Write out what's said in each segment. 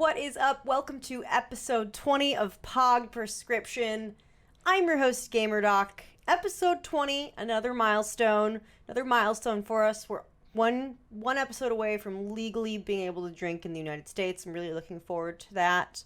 What is up? Welcome to episode 20 of Pog Prescription. I'm your host, GamerDoc. Episode 20, another milestone for us. We're one episode away from legally being able to drink in the United States. I'm really looking forward to that.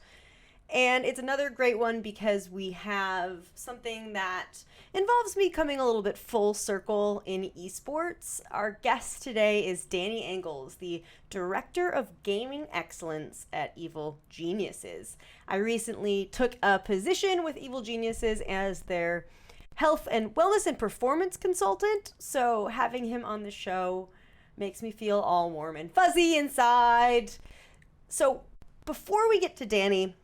And it's another great one because we have something that involves me coming a little bit full circle in esports. Our guest today is Danny Engels, the Director of Gaming Excellence at Evil Geniuses. I recently took a position with Evil Geniuses as their health and wellness and performance consultant, so having him on the show makes me feel all warm and fuzzy inside. So before we get to Danny,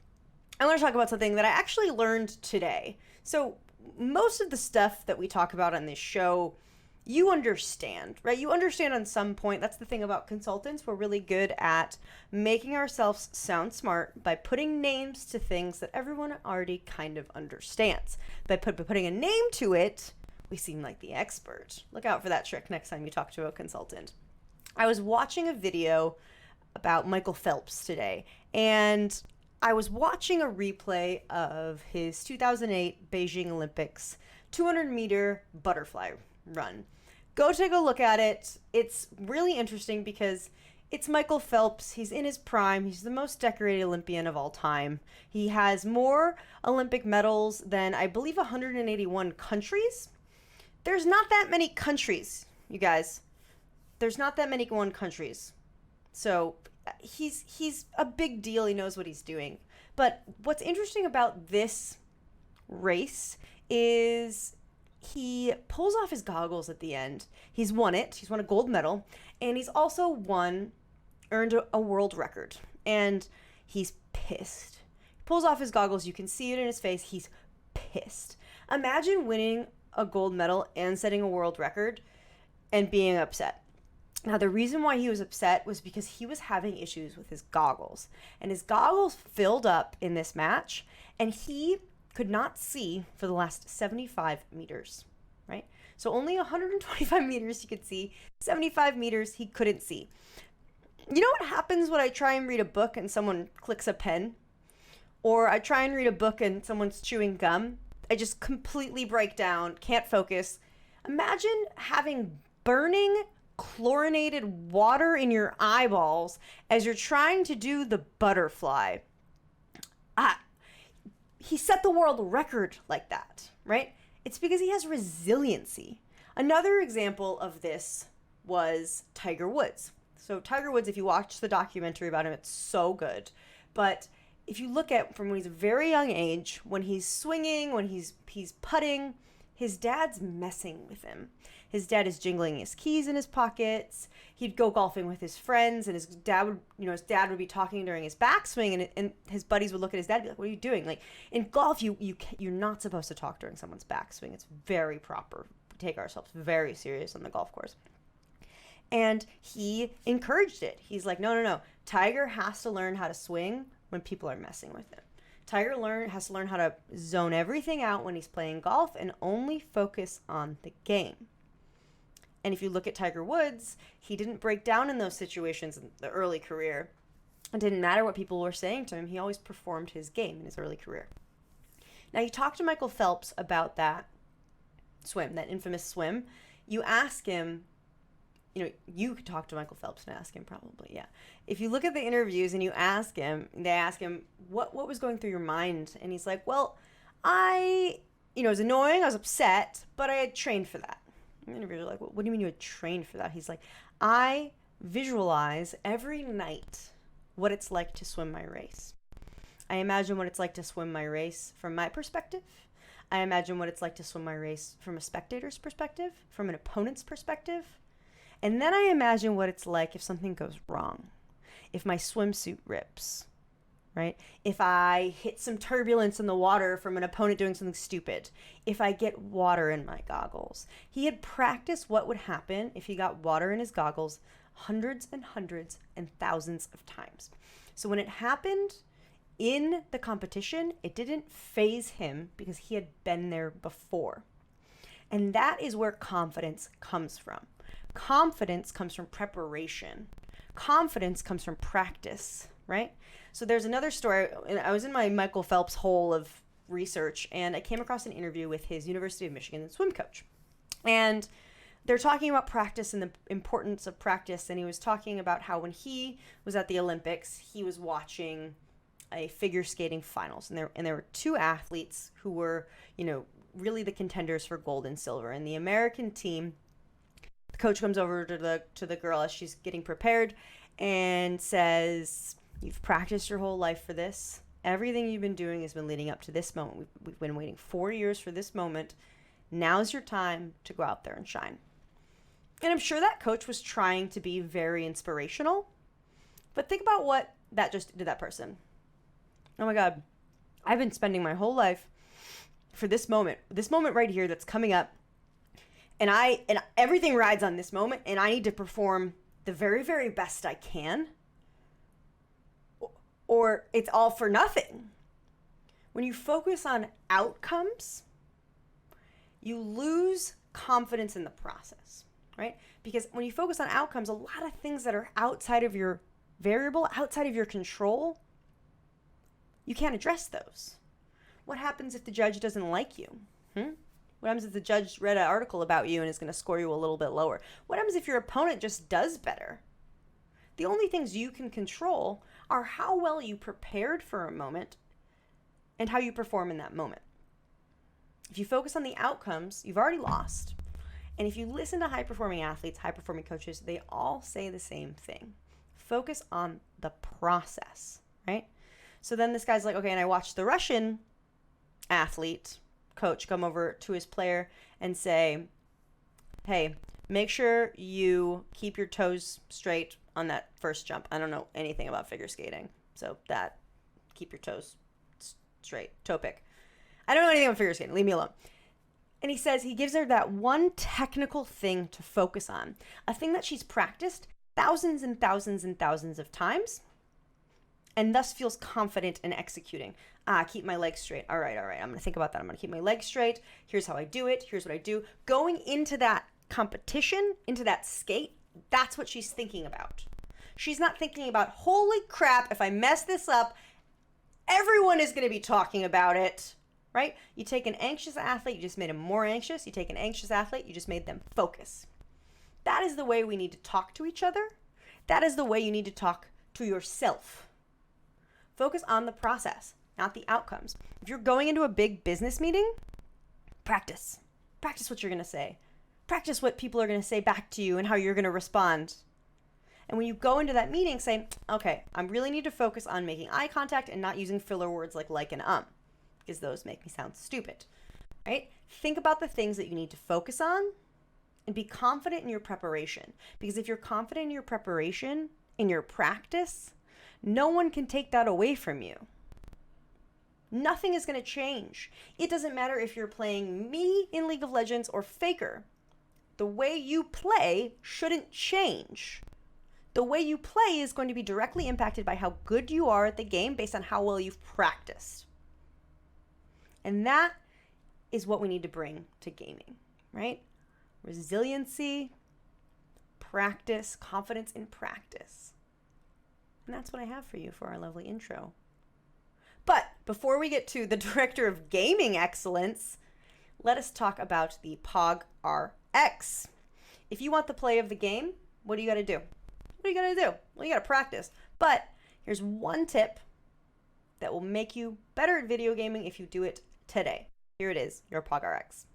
I want to talk about something that I actually learned today. So most of the stuff that we talk about on this show, you understand, right? You understand on some point. That's the thing about consultants. We're really good at making ourselves sound smart by putting names to things that everyone already kind of understands. By putting a name to it, we seem like the expert. Look out for that trick next time you talk to a consultant. I was watching a video about Michael Phelps today, and I was watching a replay of his 2008 Beijing Olympics 200-meter butterfly run. Go take a look at it. It's really interesting because it's Michael Phelps. He's in his prime. He's the most decorated Olympian of all time. He has more Olympic medals than, I believe, 181 countries. There's not that many countries, you guys. There's not that many countries. So he's a big deal. He knows what he's doing. But what's interesting about this race is he pulls off his goggles at the end. He's won it. He's won a gold medal. And he's also earned a world record. And he's pissed. He pulls off his goggles. You can see it in his face. He's pissed. Imagine winning a gold medal and setting a world record and being upset. Now, the reason why he was upset was because he was having issues with his goggles. And his goggles filled up in this match, and he could not see for the last 75 meters, right? So only 125 meters he could see, 75 meters he couldn't see. You know what happens when I try and read a book and someone clicks a pen? Or I try and read a book and someone's chewing gum? I just completely break down, can't focus. Imagine having burning chlorinated water in your eyeballs as you're trying to do the butterfly. He set the world record like that, right? It's because he has resiliency. Another example of this was Tiger Woods. So Tiger Woods, if you watch the documentary about him, it's so good. But if you look at from when he's a very young age, when he's swinging, when he's putting, his dad's messing with him. His dad is jingling his keys in his pockets. He'd go golfing with his friends, and his dad would be talking during his backswing, and his buddies would look at his dad and be like, "What are you doing?" Like in golf, you're not supposed to talk during someone's backswing. It's very proper. We take ourselves very serious on the golf course. And he encouraged it. He's like, no. Tiger has to learn how to swing when people are messing with him. Tiger has to learn how to zone everything out when he's playing golf and only focus on the game. And if you look at Tiger Woods, he didn't break down in those situations in the early career. It didn't matter what people were saying to him. He always performed his game in his early career. Now, you talk to Michael Phelps about that swim, that infamous swim. You ask him, you could talk to Michael Phelps and ask him probably, yeah. If you look at the interviews and they ask him, what was going through your mind? And he's like, well, it was annoying, I was upset, but I had trained for that. And the interviewers are like, well, what do you mean you had trained for that? He's like, I visualize every night what it's like to swim my race. I imagine what it's like to swim my race from my perspective. I imagine what it's like to swim my race from a spectator's perspective, from an opponent's perspective. And then I imagine what it's like if something goes wrong, if my swimsuit rips, right? If I hit some turbulence in the water from an opponent doing something stupid, if I get water in my goggles. He had practiced what would happen if he got water in his goggles hundreds and hundreds and thousands of times. So when it happened in the competition, it didn't faze him because he had been there before. And that is where confidence comes from. Confidence comes from preparation. Confidence comes from practice, right? So there's another story, and I was in my Michael Phelps hole of research, and I came across an interview with his University of Michigan swim coach. And they're talking about practice and the importance of practice, and he was talking about how when he was at the Olympics, he was watching a figure skating finals, and there were two athletes who were, really the contenders for gold and silver. And the American team, the coach comes over to the girl as she's getting prepared and says, "You've practiced your whole life for this. Everything you've been doing has been leading up to this moment. We've been waiting 4 years for this moment. Now's your time to go out there and shine." And I'm sure that coach was trying to be very inspirational, but think about what that just did to that person. Oh my God, I've been spending my whole life for this moment right here that's coming up, and everything rides on this moment, and I need to perform the very, very best I can, or it's all for nothing. When you focus on outcomes, you lose confidence in the process, right? Because when you focus on outcomes, a lot of things that are outside of your variable, outside of your control, you can't address those. What happens if the judge doesn't like you? What happens if the judge read an article about you and is going to score you a little bit lower? What happens if your opponent just does better? The only things you can control are how well you prepared for a moment and how you perform in that moment. If you focus on the outcomes, you've already lost. And if you listen to high-performing athletes, high-performing coaches, they all say the same thing. Focus on the process, right? So then this guy's like, okay, and I watched the Russian athlete coach come over to his player and say, "Hey, make sure you keep your toes straight on that first jump." I don't know anything about figure skating, so keep your toes straight. Toe pick. I don't know anything about figure skating. Leave me alone. And he gives her that one technical thing to focus on, a thing that she's practiced thousands and thousands and thousands of times, and thus feels confident in executing. Keep my legs straight. All right. I'm going to think about that. I'm going to keep my legs straight. Here's how I do it. Here's what I do. Going into that competition, into that skate, that's what she's thinking about. She's not thinking about, holy crap, if I mess this up, everyone is going to be talking about it, right? You take an anxious athlete, you just made him more anxious. You take an anxious athlete, you just made them focus. That is the way we need to talk to each other. That is the way you need to talk to yourself. Focus on the process, not the outcomes. If you're going into a big business meeting, practice. Practice what you're going to say. Practice what people are going to say back to you and how you're going to respond. And when you go into that meeting, say, okay, I really need to focus on making eye contact and not using filler words like and because those make me sound stupid, right? Think about the things that you need to focus on and be confident in your preparation. Because if you're confident in your preparation, in your practice, no one can take that away from you. Nothing is going to change. It doesn't matter if you're playing me in League of Legends or Faker. The way you play shouldn't change. The way you play is going to be directly impacted by how good you are at the game based on how well you've practiced. And that is what we need to bring to gaming, right? Resiliency, practice, confidence in practice. And that's what I have for you for our lovely intro. But before we get to the Director of Gaming Excellence, let us talk about the POG RX. If you want the play of the game, what do you got to do? What do you got to do? Well, you got to practice. But here's one tip that will make you better at video gaming if you do it today. Here it is, your POG RX.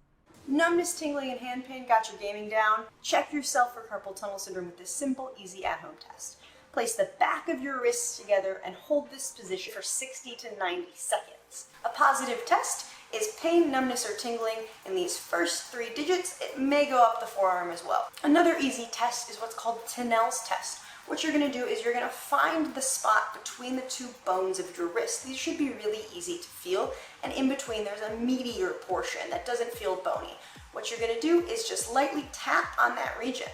Numbness, tingling, and hand pain got your gaming down? Check yourself for carpal tunnel syndrome with this simple, easy at-home test. Place the back of your wrists together and hold this position for 60 to 90 seconds. A positive test is pain, numbness, or tingling in these first 3 digits. It may go up the forearm as well. Another easy test is what's called Tinel's test. What you're going to do is you're going to find the spot between the 2 bones of your wrist. These should be really easy to feel, and in between there's a meatier portion that doesn't feel bony. What you're going to do is just lightly tap on that region.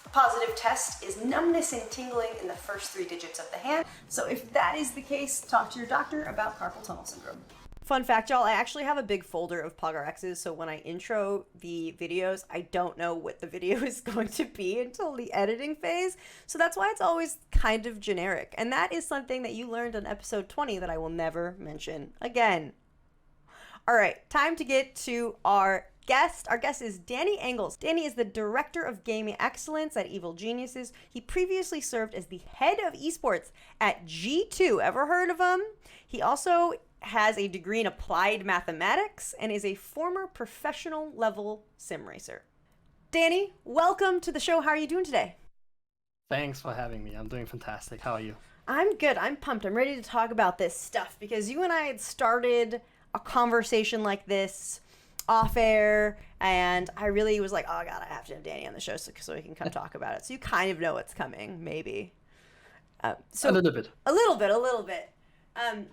A positive test is numbness and tingling in the first 3 digits of the hand. So if that is the case, talk to your doctor about carpal tunnel syndrome. Fun fact, y'all, I actually have a big folder of PogRxs, so when I intro the videos, I don't know what the video is going to be until the editing phase. So that's why it's always kind of generic. And that is something that you learned on episode 20 that I will never mention again. All right, time to get to our guest. Our guest is Danny Engels. Danny is the Director of Gaming Excellence at Evil Geniuses. He previously served as the head of esports at G2. Ever heard of him? He also has a degree in applied mathematics and is a former professional level sim racer. Danny, welcome to the show. How are you doing today? Thanks for having me. I'm doing fantastic. How are you? I'm good. I'm pumped. I'm ready to talk about this stuff because you and I had started a conversation like this off air, and I really was like, oh god, I have to have Danny on the show so we can come talk about it. So you kind of know what's coming, maybe. A little bit. A little bit.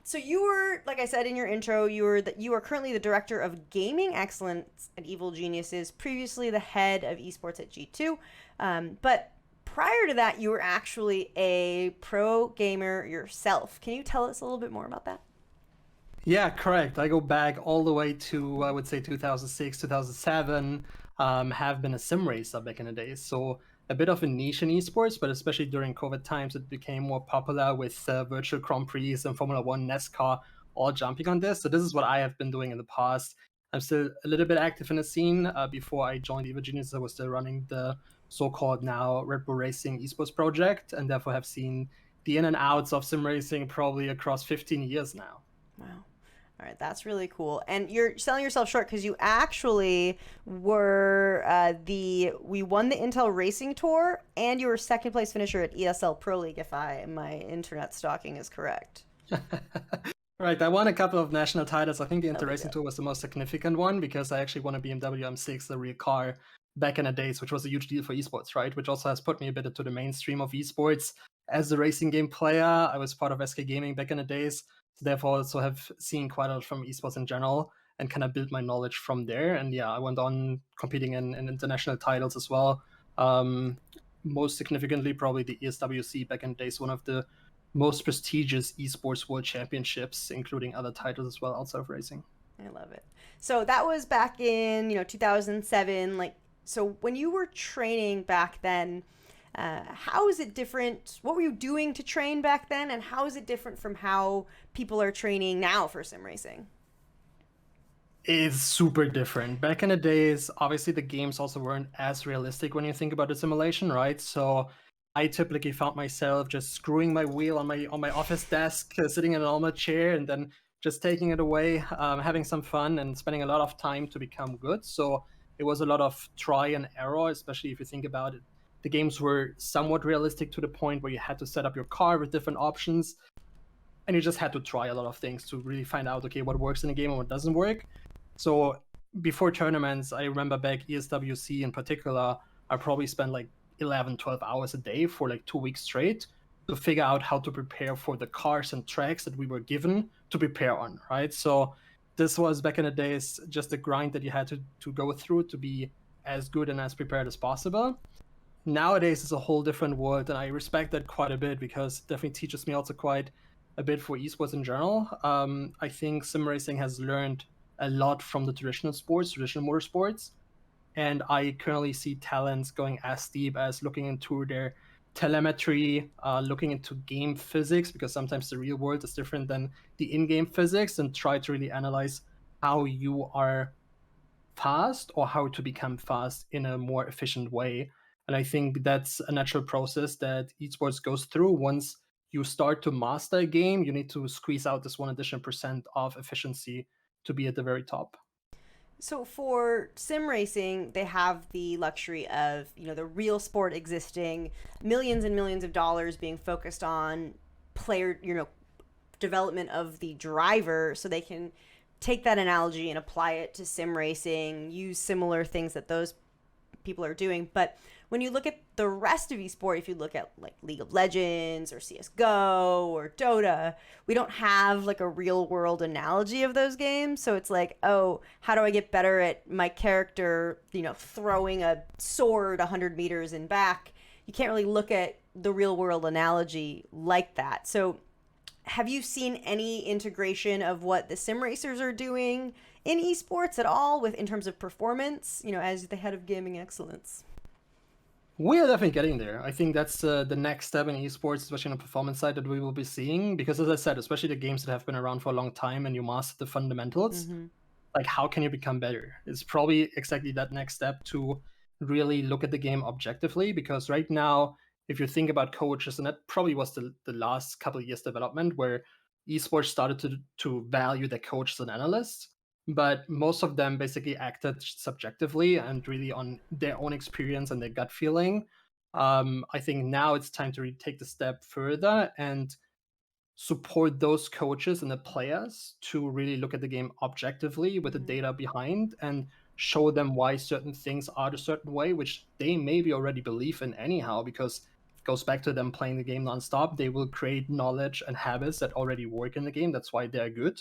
So you were, like I said in your intro, you are currently the Director of Gaming Excellence at Evil Geniuses, previously the head of esports at G2. But prior to that, you were actually a pro gamer yourself. Can you tell us a little bit more about that? Yeah, correct. I go back all the way to, I would say, 2006, 2007. Have been a sim racer back in the days. So a bit of a niche in esports, but especially during COVID times, it became more popular with virtual Grand Prix and Formula One, NASCAR, all jumping on this. So this is what I have been doing in the past. I'm still a little bit active in the scene. Before I joined Evil Genius, I was still running the so-called now Red Bull Racing esports project, and therefore have seen the in and outs of sim racing probably across 15 years now. Wow. All right, that's really cool. And you're selling yourself short because you actually were we won the Intel Racing Tour, and you were second place finisher at ESL Pro League, if my internet stalking is correct. Right, I won a couple of national titles. I think the Intel Racing Tour was the most significant one because I actually won a BMW M6, the real car, back in the days, which was a huge deal for esports, right? Which also has put me a bit into the mainstream of esports. As a racing game player, I was part of SK Gaming back in the days. So therefore, also have seen quite a lot from esports in general and kind of built my knowledge from there. And yeah, I went on competing in international titles as well. Most significantly, probably the ESWC back in the days, one of the most prestigious esports world championships, including other titles as well outside of racing. I love it. So that was back in 2007. So when you were training back then, how is it different? What were you doing to train back then, and how is it different from how people are training now for sim racing? It's super different. Back in the days, obviously the games also weren't as realistic when you think about the simulation, right? So I typically found myself just screwing my wheel on my office desk, sitting in a normal chair, and then just taking it away, having some fun, and spending a lot of time to become good. So it was a lot of try and error, especially if you think about it. The games were somewhat realistic to the point where you had to set up your car with different options, and you just had to try a lot of things to really find out, okay, what works in a game and what doesn't work. So before tournaments, I remember back ESWC in particular, I probably spent like 11, 12 hours a day for like 2 weeks straight to figure out how to prepare for the cars and tracks that we were given to prepare on, right? So this was back in the days just a grind that you had to go through to be as good and as prepared as possible. Nowadays, it's a whole different world, and I respect that quite a bit because it definitely teaches me also quite a bit for esports in general. I think sim racing has learned a lot from the traditional motorsports, and I currently see talents going as deep as looking into their telemetry, looking into game physics, because sometimes the real world is different than the in-game physics, and try to really analyze how you are fast or how to become fast in a more efficient way. And I think that's a natural process that esports goes through. Once you start to master a game, you need to squeeze out this one additional percent of efficiency to be at the very top. So for sim racing, they have the luxury of, the real sport existing, millions and millions of dollars being focused on player, development of the driver, so they can take that analogy and apply it to sim racing, use similar things that those people are doing. But when you look at the rest of esport, if you look at like League of Legends or CSGO or Dota, we don't have like a real world analogy of those games. So it's like, oh, how do I get better at my character, throwing a sword 100 meters and back? You can't really look at the real world analogy like that. So have you seen any integration of what the sim racers are doing in esports at all with in terms of performance, as the head of gaming excellence? We are definitely getting there. I think that's the next step in esports, especially on the performance side, that we will be seeing. Because as I said, especially the games that have been around for a long time and you master the fundamentals, Mm-hmm. like how can you become better? It's probably exactly that next step to really look at the game objectively. Because right now, if you think about coaches, and that probably was the last couple of years development where esports started to value the coaches and analysts, but most of them basically acted subjectively and really on their own experience and their gut feeling. I think now it's time to really take the step further and support those coaches and the players to really look at the game objectively with the Mm-hmm. data behind and show them why certain things are a certain way, which they maybe already believe in anyhow, because it goes back to them playing the game nonstop. They will create knowledge and habits that already work in the game. That's why they're good.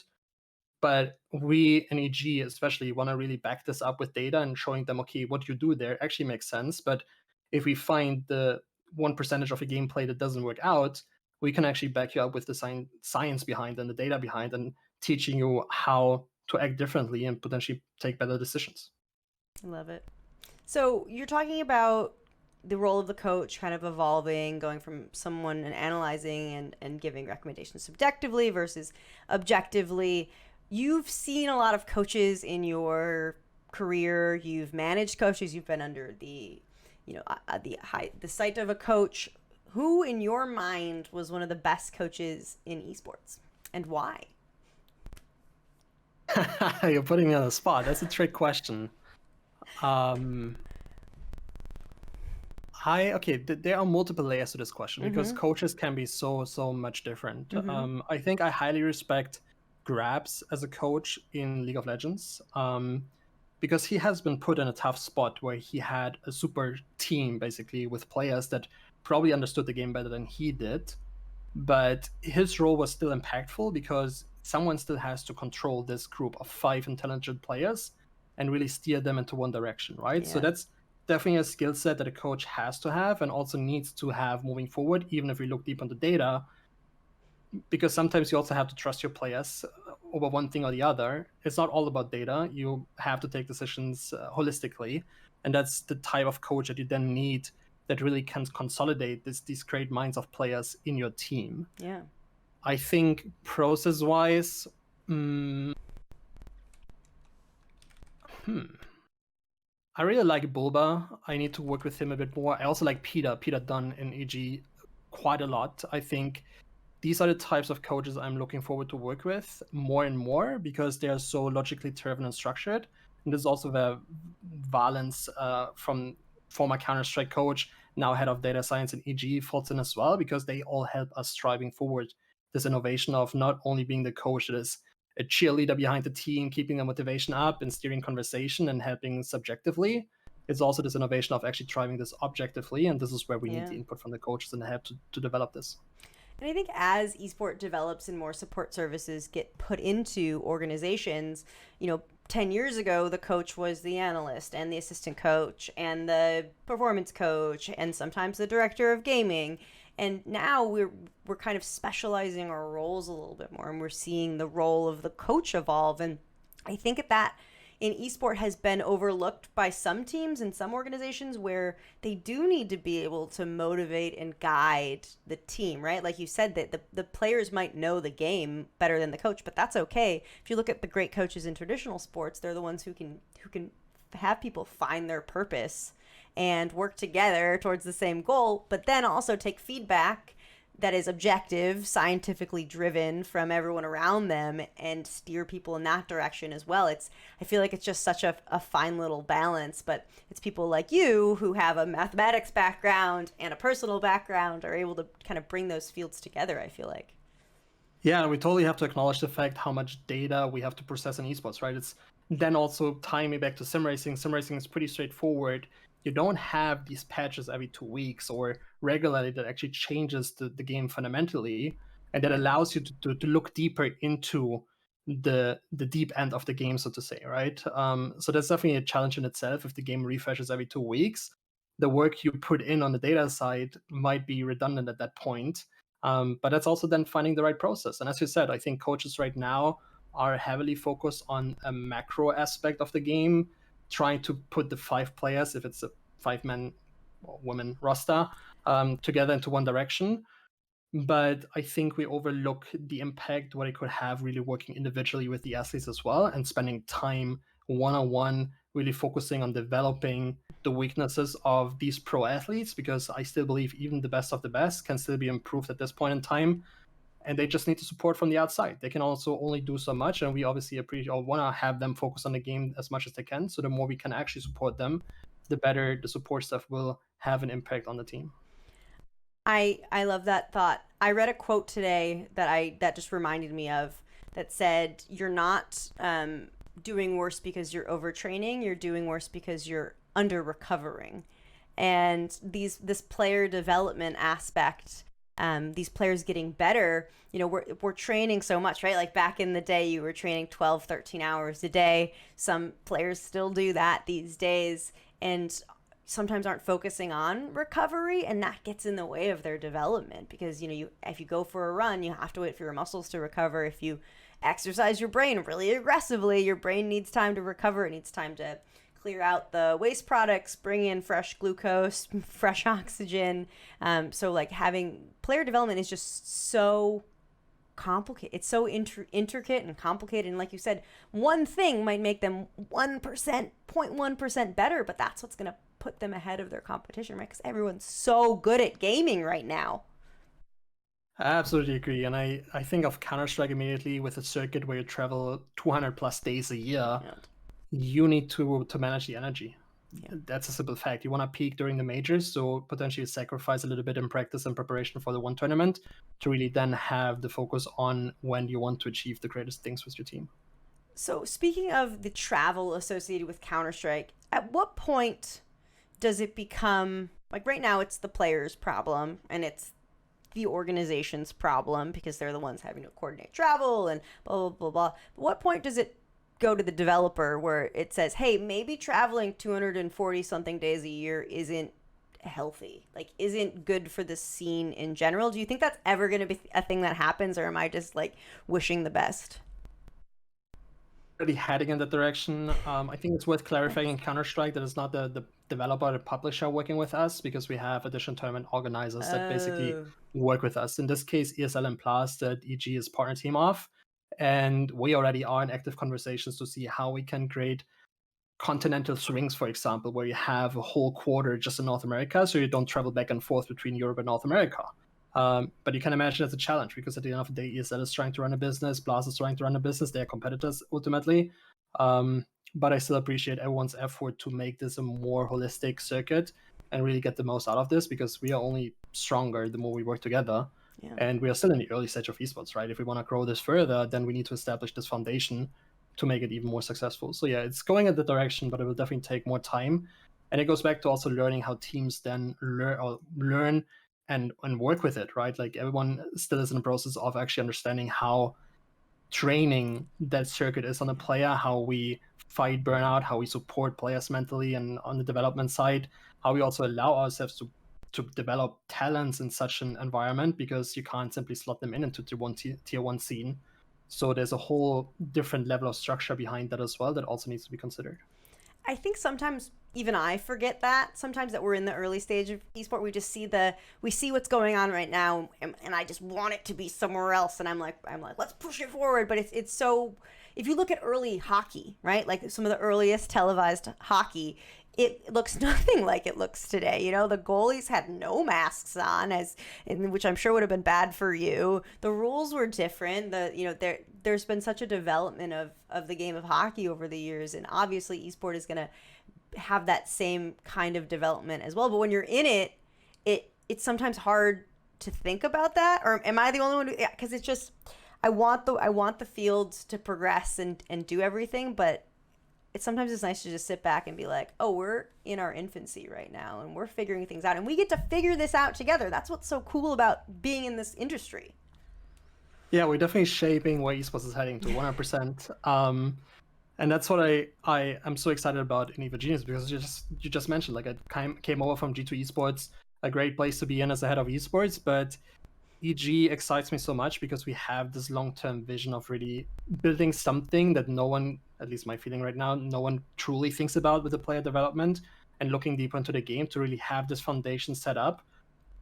But we in EG especially want to really back this up with data and showing them, okay, what you do there actually makes sense. But if we find the 1% of a gameplay that doesn't work out, we can actually back you up with the science behind and the data behind and teaching you how to act differently and potentially take better decisions. I love it. So you're talking about the role of the coach kind of evolving, going from someone and analyzing and giving recommendations subjectively versus objectively. You've seen a lot of coaches in your career. You've managed coaches. You've been under the sight of a coach. Who, in your mind, was one of the best coaches in esports, and why? You're putting me on the spot. That's a trick question. Um, there are multiple layers to this question because Mm-hmm. coaches can be so much different. Mm-hmm. I think I highly respect Grabs as a coach in League of Legends, because he has been put in a tough spot where he had a super team basically with players that probably understood the game better than he did, but his role was still impactful because someone still has to control this group of 5 intelligent players and really steer them into one direction, right? So Yeah. that's definitely a skill set that a coach has to have and also needs to have moving forward, even if we look deep into data, because sometimes you also have to trust your players over one thing or the other. It's not all about data. You have to take decisions holistically. And that's the type of coach that you then need that really can consolidate these great minds of players in your team. Yeah. I think process wise, mm, hmm, I really like Bulba. I need to work with him a bit more. I also like Peter Dunn in EG quite a lot. I think these are the types of coaches I'm looking forward to work with more and more because they are so logically driven and structured. And there's also where Valence from former Counter-Strike coach, now head of data science in EG, falls in as well because they all help us driving forward this innovation of not only being the coach that is a cheerleader behind the team, keeping the motivation up and steering conversation and helping subjectively. It's also this innovation of actually driving this objectively. And this is where we need Yeah. the input from the coaches and the help to develop this. And I think as esport develops and more support services get put into organizations, 10 years ago, the coach was the analyst and the assistant coach and the performance coach and sometimes the director of gaming. And now we're kind of specializing our roles a little bit more and we're seeing the role of the coach evolve. And I think that in esport has been overlooked by some teams and some organizations where they do need to be able to motivate and guide the team, right? Like you said, that the players might know the game better than the coach, but that's okay. If you look at the great coaches in traditional sports, they're the ones who can have people find their purpose and work together towards the same goal, but then also take feedback that is objective, scientifically driven from everyone around them and steer people in that direction as well. I feel like it's just such a fine little balance, but it's people like you who have a mathematics background and a personal background are able to kind of bring those fields together, I feel like. Yeah, we totally have to acknowledge the fact how much data we have to process in esports, right? It's then also tying me back to sim racing. Sim racing is pretty straightforward. You don't have these patches every 2 weeks or regularly that actually changes the game fundamentally. And that Yeah. allows you to look deeper into the deep end of the game, so to say, right? So that's definitely a challenge in itself. If the game refreshes every 2 weeks, the work you put in on the data side might be redundant at that point. But that's also then finding the right process. And as you said, I think coaches right now are heavily focused on a macro aspect of the game, trying to put the 5 players, if it's a 5 man or women roster, together into one direction. But I think we overlook the impact what it could have really working individually with the athletes as well, and spending time one on one, really focusing on developing the weaknesses of these pro athletes, because I still believe even the best of the best can still be improved at this point in time. And they just need to support from the outside. They can also only do so much, and we obviously appreciate or want to have them focus on the game as much as they can. So the more we can actually support them, the better the support staff will have an impact on the team. I love that thought. I read a quote today that just reminded me of, that said, "You're not doing worse because you're overtraining. You're doing worse because you're under recovering." And this player development aspect, these players getting better. We're training so much, right? Like back in the day, you were training 12, 13 hours a day. Some players still do that these days, and sometimes aren't focusing on recovery, and that gets in the way of their development, because if you go for a run, you have to wait for your muscles to recover. If you exercise your brain really aggressively, your brain needs time to recover. It needs time to clear out the waste products, bring in fresh glucose, fresh oxygen. So like having player development is just so complicated. It's so intricate and complicated. And like you said, one thing might make them 1%, 0.1% better, but that's what's going to put them ahead of their competition, right? Because everyone's so good at gaming right now. I absolutely agree. And I think of Counter-Strike immediately with a circuit where you travel 200 plus days a year. Yeah. You need to manage the energy. Yeah. That's a simple fact. You want to peak during the majors, so potentially sacrifice a little bit in practice and preparation for the one tournament to really then have the focus on when you want to achieve the greatest things with your team. So speaking of the travel associated with Counter-Strike, at what point does it become, like right now it's the player's problem and it's the organization's problem because they're the ones having to coordinate travel and blah, blah, blah, blah. But what point does it go to the developer where it says, hey, maybe traveling 240 something days a year isn't healthy, like isn't good for the scene in general? Do you think that's ever going to be a thing that happens, or am I just like wishing the best? Really heading in that direction. I think it's worth clarifying in Counter-Strike that it's not the developer or the publisher working with us, because we have additional tournament organizers that basically work with us. In this case, ESL and Plus, that EG is partner team of. And we already are in active conversations to see how we can create continental swings, for example, where you have a whole quarter just in North America, so you don't travel back and forth between Europe and North America. But you can imagine it's a challenge, because at the end of the day, ESL is trying to run a business, Blast is trying to run a business, they're competitors ultimately. But I still appreciate everyone's effort to make this a more holistic circuit and really get the most out of this, because we are only stronger the more we work together. Yeah. And we are still in the early stage of esports, right? If we want to grow this further, then we need to establish this foundation to make it even more successful. So yeah, it's going in the direction, but it will definitely take more time. And it goes back to also learning how teams then learn and work with it, right? Like everyone still is in the process of actually understanding how training that circuit is on a player, how we fight burnout, how we support players mentally and on the development side, how we also allow ourselves to develop talents in such an environment, because you can't simply slot them into tier one scene. So there's a whole different level of structure behind that as well that also needs to be considered. I think sometimes even I forget that sometimes, that we're in the early stage of esport. We see what's going on right now, and I just want it to be somewhere else. And I'm like, let's push it forward. But it's so, if you look at early hockey, right? Like some of the earliest televised hockey, it looks nothing like it looks today. The goalies had no masks on, which I'm sure would have been bad for you. The rules were different. There's been such a development of the game of hockey over the years, and obviously esport is going to have that same kind of development as well. But when you're in it, it's sometimes hard to think about that. Or am I the only one? Because it's just, I want the fields to progress and do everything, but sometimes it's nice to just sit back and be like, oh, we're in our infancy right now and we're figuring things out, and we get to figure this out together. That's what's so cool about being in this industry. Yeah, we're definitely shaping where esports is heading to 100%. And that's what I am so excited about in EVA Genius, because you just mentioned, like, I came over from G2 Esports, a great place to be in as the head of esports, but EG excites me so much because we have this long-term vision of really building something that no one, at least my feeling right now, no one truly thinks about with the player development, and looking deeper into the game to really have this foundation set up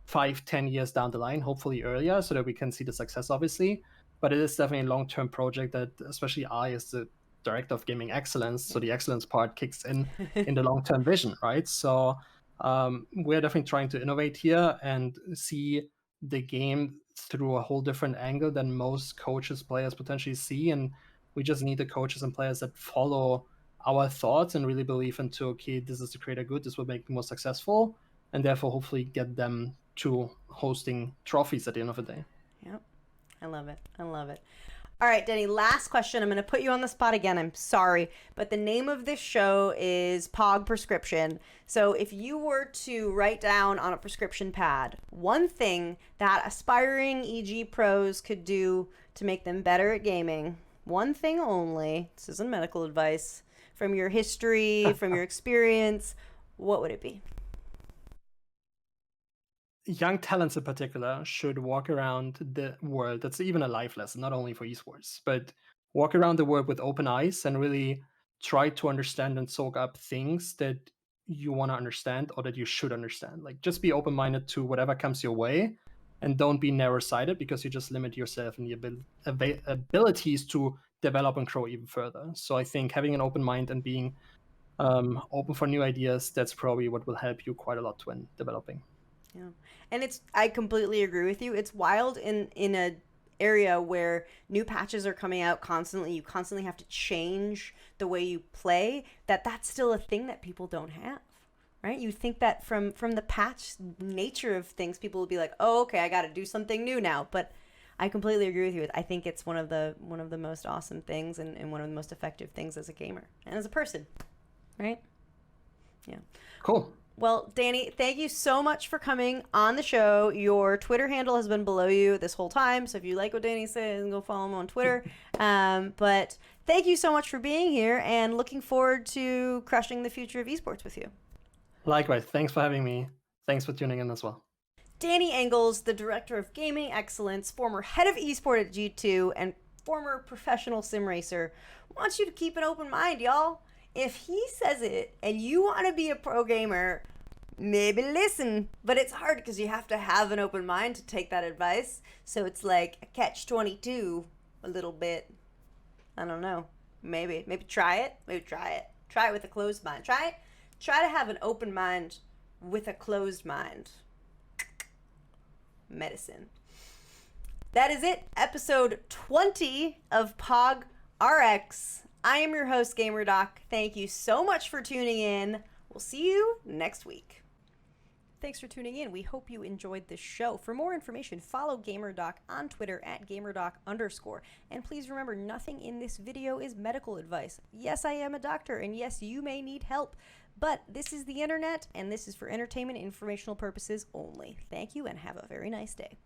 5-10 years down the line, hopefully earlier, so that we can see the success, obviously. But it is definitely a long-term project that, especially I, as the director of gaming excellence, so the excellence part kicks in the long-term vision, right? So we're definitely trying to innovate here and see the game through a whole different angle than most coaches, players potentially see. And we just need the coaches and players that follow our thoughts and really believe into, okay, this is the greater good, this will make me more successful, and therefore hopefully get them to hosting trophies at the end of the day. Yep. I love it. I love it. All right, Danny, last question. I'm going to put you on the spot again. I'm sorry, but the name of this show is Pog Prescription. So if you were to write down on a prescription pad one thing that aspiring EG pros could do to make them better at gaming, one thing only, this isn't medical advice, from your history, from your experience, what would it be? Young talents in particular should walk around the world. That's even a life lesson, not only for esports, but walk around the world with open eyes and really try to understand and soak up things that you want to understand or that you should understand. Like, just be open minded to whatever comes your way, and don't be narrow sighted, because you just limit yourself and the abilities to develop and grow even further. So I think having an open mind and being open for new ideas, that's probably what will help you quite a lot when developing. Yeah. And I completely agree with you. It's wild in a area where new patches are coming out constantly. You constantly have to change the way you play. That's still a thing that people don't have, right? You think that from the patch nature of things, people will be like, oh, okay, I got to do something new now. But I completely agree with you. I think it's one of the most awesome things and one of the most effective things as a gamer and as a person, right? Yeah. Cool. Well, Danny, thank you so much for coming on the show. Your Twitter handle has been below you this whole time, so if you like what Danny says, go follow him on Twitter. But thank you so much for being here, and looking forward to crushing the future of esports with you. Likewise. Thanks for having me. Thanks for tuning in as well. Danny Engels, the Director of Gaming Excellence, former head of esport at G2, and former professional sim racer, wants you to keep an open mind, y'all. If he says it and you want to be a pro gamer, maybe listen. But it's hard because you have to have an open mind to take that advice. So it's like a catch-22 a little bit. I don't know. Maybe try it. Try it with a closed mind. Try to have an open mind with a closed mind. Medicine. That is it. Episode 20 of Pog RX. I am your host, GamerDoc. Thank you so much for tuning in. We'll see you next week. Thanks for tuning in. We hope you enjoyed this show. For more information, follow GamerDoc on Twitter at GamerDoc_. And please remember, nothing in this video is medical advice. Yes, I am a doctor, and yes, you may need help. But this is the internet, and this is for entertainment and informational purposes only. Thank you, and have a very nice day.